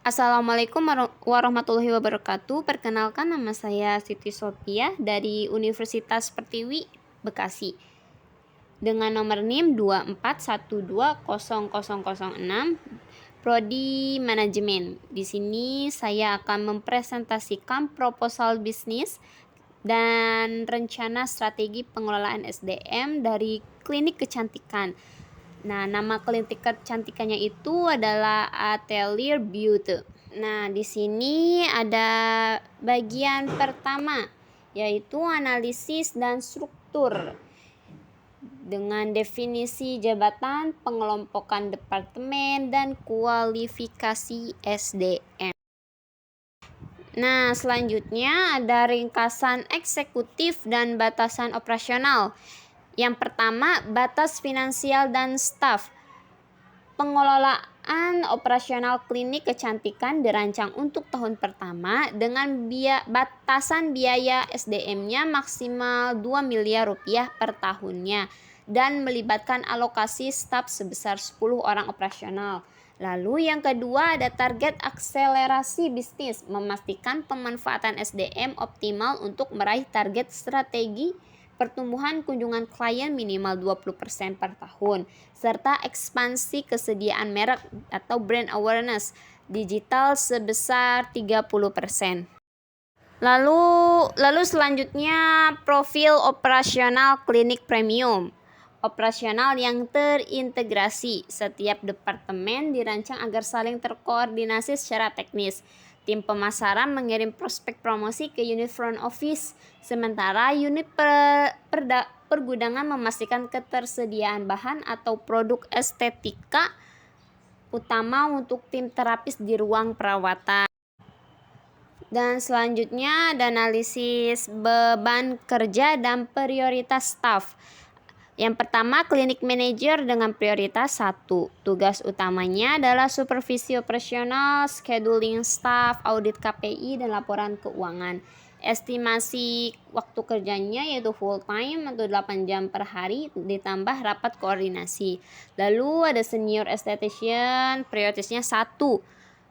Assalamualaikum warahmatullahi wabarakatuh. Perkenalkan, nama saya Siti Sophia dari Universitas Pertiwi, Bekasi. Dengan nomor NIM 24120006, Prodi Manajemen. Di sini saya akan mempresentasikan proposal bisnis dan rencana strategi pengelolaan SDM dari klinik kecantikan. Nah, nama klinik kecantikannya itu adalah Atelier Beauty. Nah, di sini ada bagian pertama, yaitu analisis dan struktur dengan definisi jabatan, pengelompokan departemen, dan kualifikasi SDM. Nah, selanjutnya ada ringkasan eksekutif dan batasan operasional. Yang pertama, batas finansial dan staf. Pengelolaan operasional klinik kecantikan dirancang untuk tahun pertama dengan batasan biaya SDM-nya maksimal 2 miliar rupiah per tahunnya dan melibatkan alokasi staf sebesar 10 orang operasional. Lalu yang kedua ada target akselerasi bisnis, memastikan pemanfaatan SDM optimal untuk meraih target strategi pertumbuhan kunjungan klien minimal 20% per tahun, serta ekspansi kesediaan merek atau brand awareness digital sebesar 30%. Lalu selanjutnya profil operasional klinik premium. Operasional yang terintegrasi. Setiap departemen dirancang agar saling terkoordinasi secara teknis. Tim pemasaran mengirim prospek promosi ke unit front office, sementara unit pergudangan memastikan ketersediaan bahan atau produk estetika utama untuk tim terapis di ruang perawatan. Dan selanjutnya ada analisis beban kerja dan prioritas staf. Yang pertama, klinik manager dengan prioritas 1. Tugas utamanya adalah supervisi operasional, scheduling staff, audit KPI, dan laporan keuangan. Estimasi waktu kerjanya yaitu full time atau 8 jam per hari ditambah rapat koordinasi. Lalu ada senior esthetician, prioritasnya 1.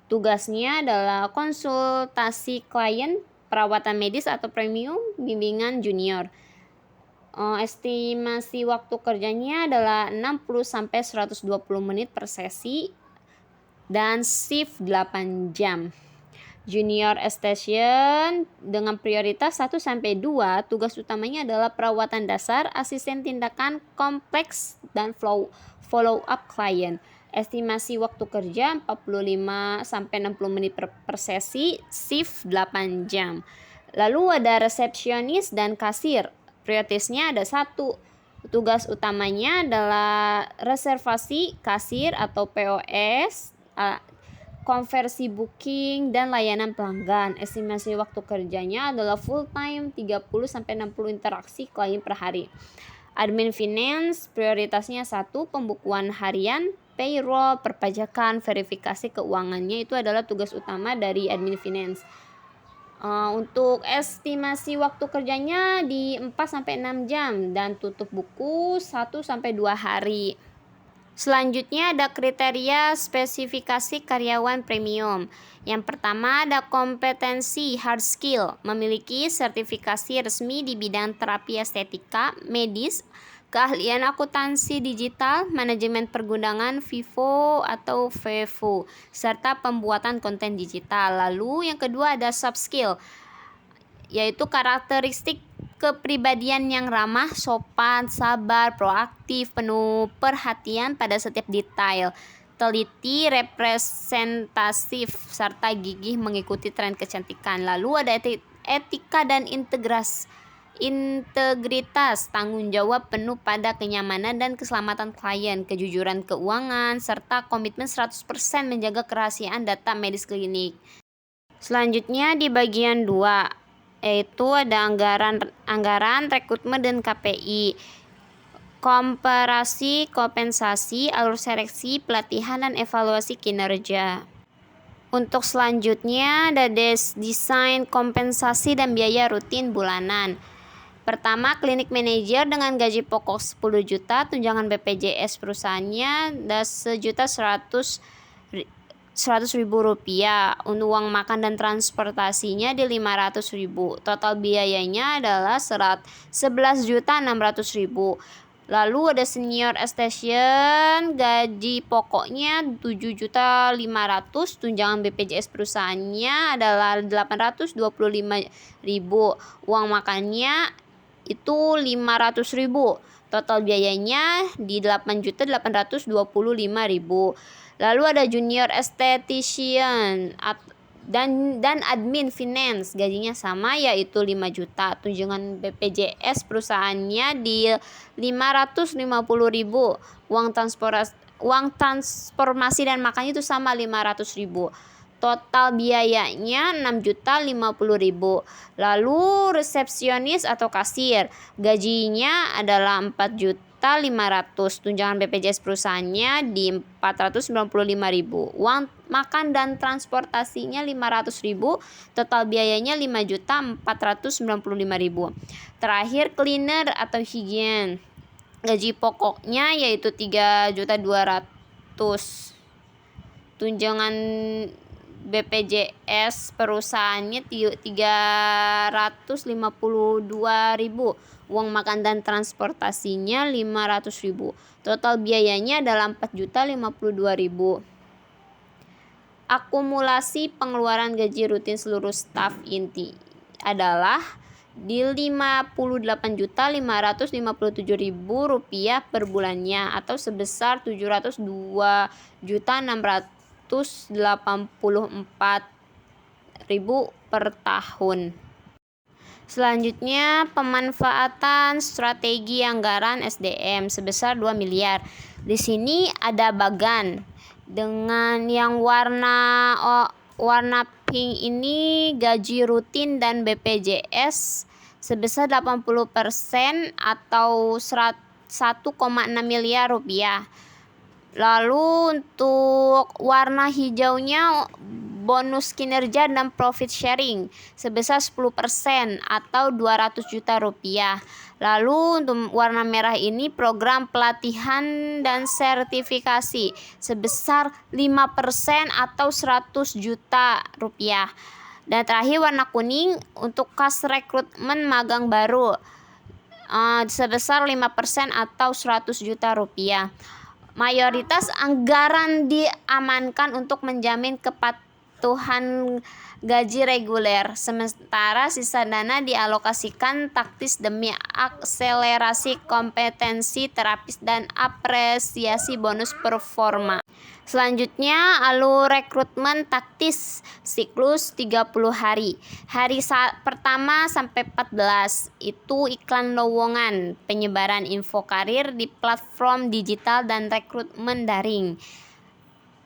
Tugasnya adalah konsultasi klien, perawatan medis atau premium, bimbingan junior. Estimasi waktu kerjanya adalah 60-120 menit per sesi dan shift 8 jam. Junior esthetician dengan prioritas 1-2, tugas utamanya adalah perawatan dasar, asisten tindakan kompleks, dan follow up klien. Estimasi waktu kerja 45-60 menit per sesi, shift 8 jam. Lalu ada resepsionis dan kasir. Prioritasnya ada 1. Tugas utamanya adalah reservasi, kasir atau POS, konversi booking, dan layanan pelanggan. Estimasi waktu kerjanya adalah full time 30-60 interaksi klien per hari. Admin finance, prioritasnya 1. Pembukuan harian, payroll, perpajakan, verifikasi keuangannya itu adalah tugas utama dari admin finance. Untuk estimasi waktu kerjanya di 4-6 jam dan tutup buku 1-2 hari. Selanjutnya ada kriteria spesifikasi karyawan premium. Yang pertama ada kompetensi hard skill, memiliki sertifikasi resmi di bidang terapi estetika, medis, keahlian akuntansi digital, manajemen pergudangan Vivo atau Vevo, serta pembuatan konten digital. Lalu yang kedua ada soft skill, yaitu karakteristik kepribadian yang ramah, sopan, sabar, proaktif, penuh perhatian pada setiap detail, teliti, representatif, serta gigih mengikuti tren kecantikan. Lalu ada etika dan integritas, tanggung jawab penuh pada kenyamanan dan keselamatan klien, kejujuran keuangan, serta komitmen 100% menjaga kerahasiaan data medis klinik. Selanjutnya di bagian 2, yaitu ada anggaran, rekrutmen, dan KPI. Komparasi, kompensasi, alur seleksi, pelatihan, dan evaluasi kinerja. Untuk selanjutnya ada desain kompensasi dan biaya rutin bulanan. Pertama, klinik manajer dengan gaji pokok 10 juta, tunjangan BPJS perusahaannya 1.100.000 Rp100.000. Untuk uang makan dan transportasinya di Rp500.000. Total biayanya adalah Rp11.600.000. Lalu ada senior station, gaji pokoknya Rp7.500.000, tunjangan BPJS perusahaannya adalah Rp825.000. Uang makannya itu Rp500.000. Total biayanya di Rp8.825.000. Lalu ada junior esthetician dan admin finance, gajinya sama yaitu 5 juta. Tunjangan BPJS perusahaannya di 550.000. Uang transformasi dan makannya itu sama 500.000. Total biayanya 6.050.000. Lalu resepsionis atau kasir, gajinya adalah 4.500.000. Tunjangan BPJS perusahaannya di 495.000. Uang makan dan transportasinya 500.000. Total biayanya 5.495.000. Terakhir cleaner atau higien, gaji pokoknya yaitu 3.200.000. Tunjangan BPJS perusahaannya 352.000. Uang makan dan transportasinya 500.000. Total biayanya adalah 4.052.000. Akumulasi pengeluaran gaji rutin seluruh staf inti adalah di Rp58.557.000 per bulannya, atau sebesar Rp702.684.000 per tahun. Selanjutnya, pemanfaatan strategi anggaran SDM sebesar 2 miliar. Di sini ada bagan dengan yang warna pink ini gaji rutin dan BPJS sebesar 80% atau 1,6 miliar rupiah. Lalu untuk warna hijaunya bonus kinerja dan profit sharing sebesar 10% atau 200 juta rupiah. Lalu untuk warna merah ini program pelatihan dan sertifikasi sebesar 5% atau 100 juta rupiah. Dan terakhir warna kuning untuk kas rekrutmen magang baru sebesar 5% atau 100 juta rupiah. Mayoritas anggaran diamankan untuk menjamin kepatuhan gaji reguler, sementara sisa dana dialokasikan taktis demi akselerasi kompetensi terapis dan apresiasi bonus performa. Selanjutnya, alur rekrutmen taktis siklus 30 hari. Hari pertama sampai 14 itu iklan lowongan, penyebaran info karir di platform digital dan rekrutmen daring.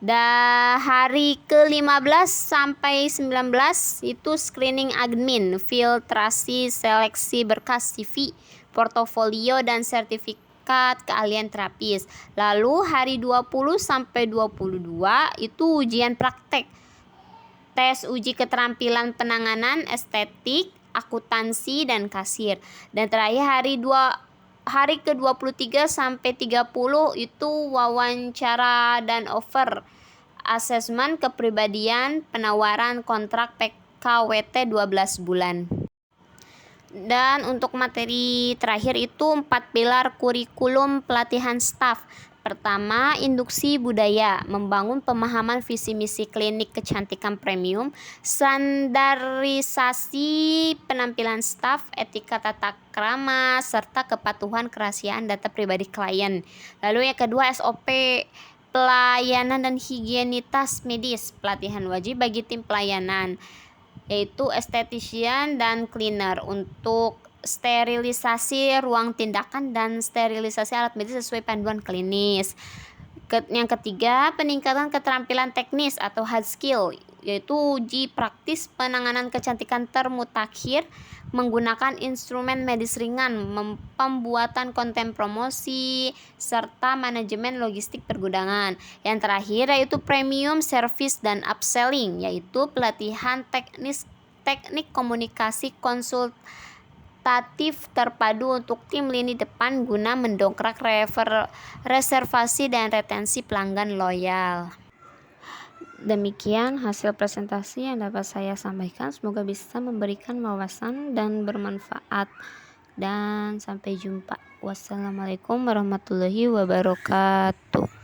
Hari ke-15 sampai 19 itu screening admin, filtrasi seleksi berkas CV, portofolio dan sertifikat keahlian terapis. Lalu hari 20 sampai 22 itu ujian praktek, tes uji keterampilan penanganan estetik, akuntansi dan kasir. Dan terakhir hari ke-23 sampai 30 itu wawancara dan offer, asesmen kepribadian, penawaran kontrak PKWT 12 bulan. Dan untuk materi terakhir itu 4 pilar kurikulum pelatihan staf. Pertama, induksi budaya, membangun pemahaman visi misi klinik kecantikan premium, standarisasi penampilan staf, etika tata krama, serta kepatuhan kerahasiaan data pribadi klien. Lalu yang kedua, SOP pelayanan dan higienitas medis, pelatihan wajib bagi tim pelayanan, yaitu esthetician dan cleaner untuk sterilisasi ruang tindakan dan sterilisasi alat medis sesuai panduan klinis. Yang ketiga, peningkatan keterampilan teknis atau hard skill, yaitu uji praktis penanganan kecantikan termutakhir menggunakan instrumen medis ringan, pembuatan konten promosi, serta manajemen logistik pergudangan. Yang terakhir yaitu premium service dan upselling, yaitu pelatihan teknik komunikasi konsultatif terpadu untuk tim lini depan guna mendongkrak reservasi dan retensi pelanggan loyal. Demikian hasil presentasi yang dapat saya sampaikan. Semoga bisa memberikan wawasan dan bermanfaat. Dan sampai jumpa. Wassalamualaikum warahmatullahi wabarakatuh.